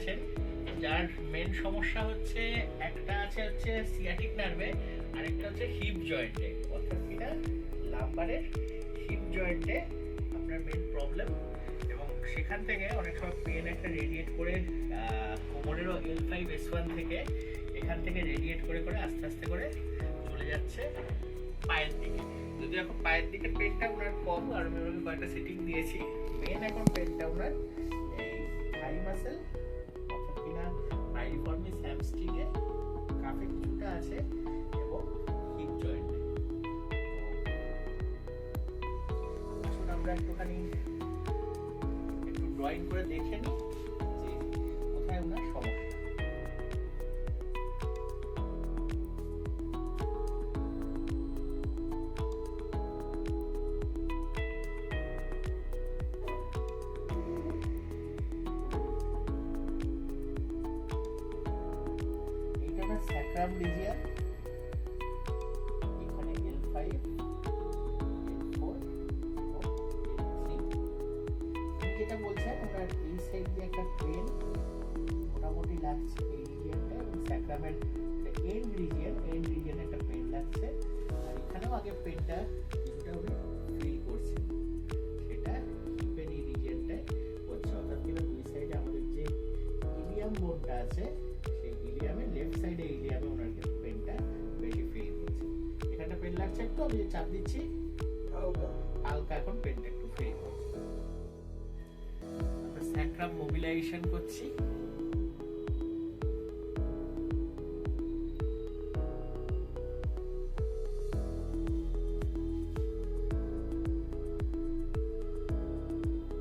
আছেন যার মেন সমস্যা হচ্ছে, একটা আছে হচ্ছে সিয়াটিক নার্ভে, আরেকটা হচ্ছে হিপ জয়েন্টে, অর্থাৎ কিনা লাম্বারের হিপ জয়েন্টে আপনার মেন প্রবলেম। এবং সেখান থেকে অনেক সময় পেন একটা রেডিয়েট করে কোমরেরও L5S1 থেকে এখান থেকে রেডিয়েট করে করে আস্তে আস্তে করে চলে যাচ্ছে পায়ের দিকে। যদি এখন পায়ের দিকে পেনটা ওনার কম, আর আমি ওনাকে কয়েকটা সিটিং দিয়েছি, মেন এখন পেনটা ওনার এই থাই মাসেল অর্থাৎ কিনা পাইরিফর্মিস হ্যামস্ট্রিংয়ে কাফে কিছুটা আছে এবং হিপ জয়েন্টে। আসুন আমরা একটুখানি একটু ড্রয়িং করে দেখে নিই যে কোথায় ওনার সমস্যা। স্যাক্রাম রিজিয়ন, এখানে L5, L4 এবং L3। উনি যেটা বলছেন ওনার এই সাইড দিয়ে একটা পেন মোটামুটি লাগছে এই রিজিয়নটা, এবং স্যাক্রামের এন্ড রিজিয়নে একটা পেন লাগছে, আর এখানেও আগে পেনটা কিছুটা উনি ফিল করছেন, সেটা হিপের এই রিজিয়নটায় হচ্ছে। অর্থাৎ কিনা দুই সাইডে আমাদের যে ইলিয়াম বোনটা আছে, ইলিয়ামের লেফট সাইডে ইলিয়ামে ওনার কিন্তু পেনটা বেশি ফিল করছে। এখানটা পেন লাগছে একটু, আমি চাপ দিচ্ছি হালকা এখন পেনটা একটু ফিল করছে। আমরা স্যাক্রাম মোবিলাইজেশন করছি।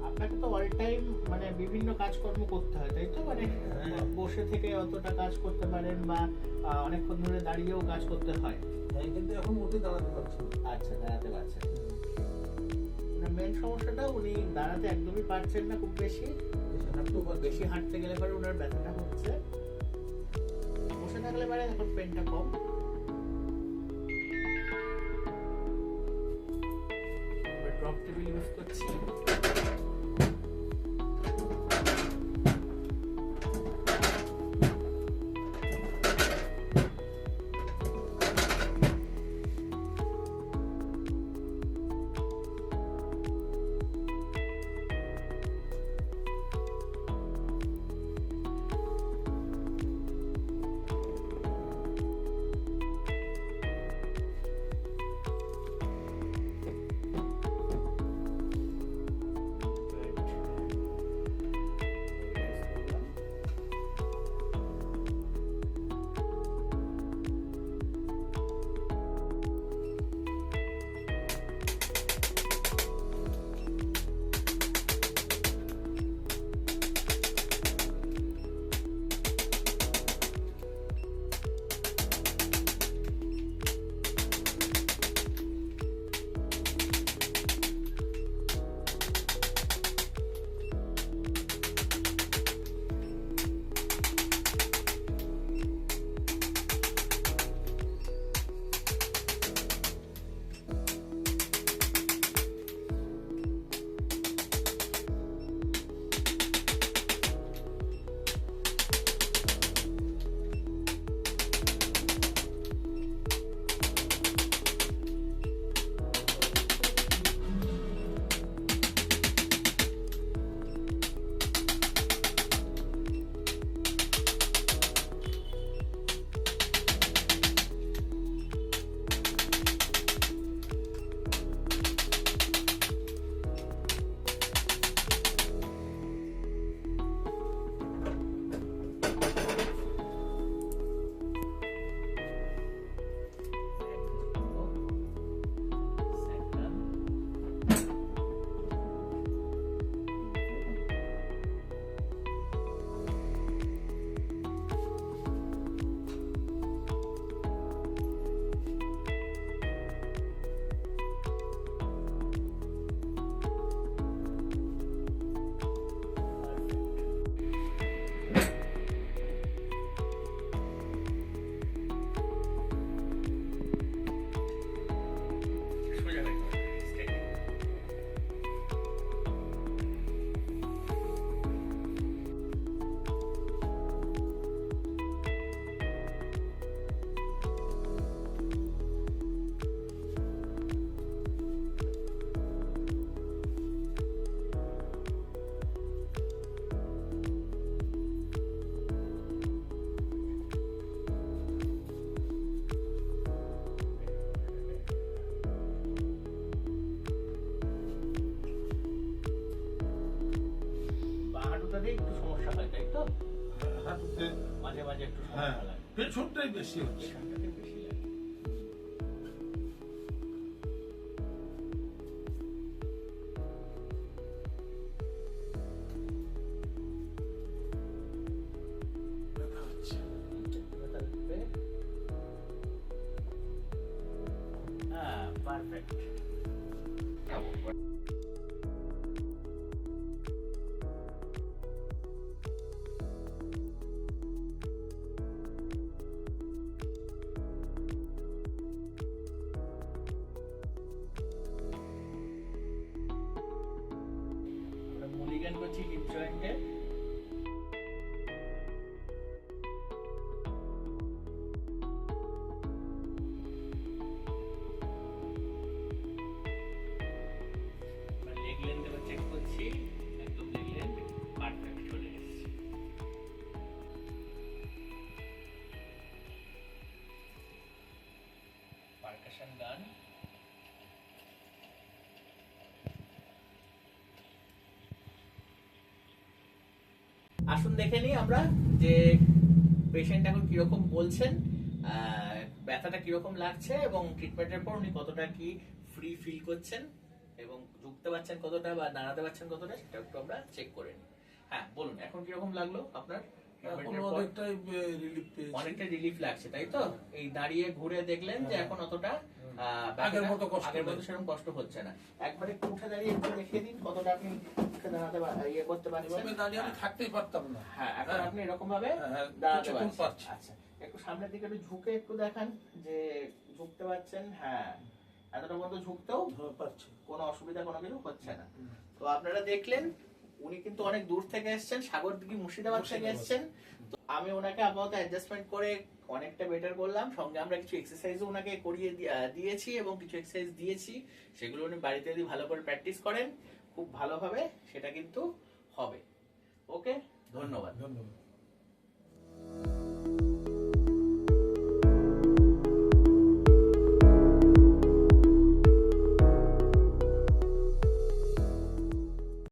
আপনাকে তো অল টাইম মানে বিভিন্ন কাজকর্ম করতে হয়, তাই তো? মানে বসে থেকে অতটা কাজ করতে পারেন বা অনেকক্ষণ ধরে দাঁড়িয়েও কাজ করতে হয়? হ্যাঁ, কিন্তু এখন মোটেই দাঁড়াতে পারছি না। আচ্ছা, দাঁড়াতে পারছেন। মানে মেন সমস্যাটা উনি দাঁড়াতে একদমই পারছেন না খুব বেশি, বেশি হাঁটতে গেলে পরে ওনার ব্যথাটা হচ্ছে, বসে থাকলে পরে এখন পেনটা কম। ড্রপ টেবিল ইউজ করছি। হাঁটুতে মাঝে মাঝে একটু হ্যাঁ সমস্যা লাগে, পেছনটাই বেশি হচ্ছে। এখানটাতে বেশি লাগে। ব্যথা হচ্ছে। ব্যথা লাগবে? হ্যাঁ, perfect. আমরা mulligan করছি hip joint এ। আমরা leg length এবার check করছি, একদম leg length perfect চলে এসেছে। Percussion gun। আসুন দেখে নিই আমরা যে পেশেন্ট এখন কিরকম বলছেন, ব্যথাটা কিরকম লাগছে এবং ট্রিটমেন্টের পর উনি কতটা কি ফ্রি ফিল করছেন এবং ঝুঁকতে পারছেন কতটা বা দাঁড়াতে পারছেন কতটা, সেটা একটু আমরা চেক করে নিই। হ্যাঁ বলুন, এখন কিরকম লাগলো আপনার? এখন treatment এর পর? অনেকটাই রিলিফ পেয়েছি। অনেকটা রিলিফ লাগছে তাই তো? এই দাঁড়িয়ে ঘুরে দেখলেন যে হ্যাঁ। এখন অতটা আগের মতো কষ্ট আগের মতো নেই। সেরকম কষ্ট হচ্ছে না। একবার একটু উঠে দাঁড়িয়ে একটু দেখিয়ে দিন কতটা আপনি উঠে দাঁড়াতে ইয়ে করতে পারছেন। এভাবে দাঁড়িয়ে আমি থাকতেই পারতাম না। হ্যাঁ, এখন আপনি এরকম ভাবে হ্যাঁ, দাঁড়াতে কিছুক্ষণ পারছেন। পারছি। আচ্ছা, একটু সামনের দিকে একটু ঝুঁকে একটু দেখান যে ঝুঁকতে পারছেন। হ্যাঁ, এতটা পর্যন্ত ঝুঁকতেও হ্যাঁ, পারছি। কোনো অসুবিধা কোনো কিছু হচ্ছে না। তো আপনারা দেখলেন উনি কিন্তু অনেক দূর থেকে এসেছেন, সাগরদিঘি মুর্শিদাবাদ থেকে এসেছেন। তো আমি ওনাকে আপাতত অ্যাডজাস্টমেন্ট করে অনেকটা বেটার করলাম, সঙ্গে আমরা কিছু এক্সারসাইজও ওনাকে করিয়ে দিয়েছি এবং কিছু এক্সারসাইজ দিয়েছি, সেগুলো উনি বাড়িতে যদি ভালো করে প্র্যাকটিস করেন খুব ভালোভাবে সেটা কিন্তু হবে। ওকে, ধন্যবাদ। ধন্যবাদ।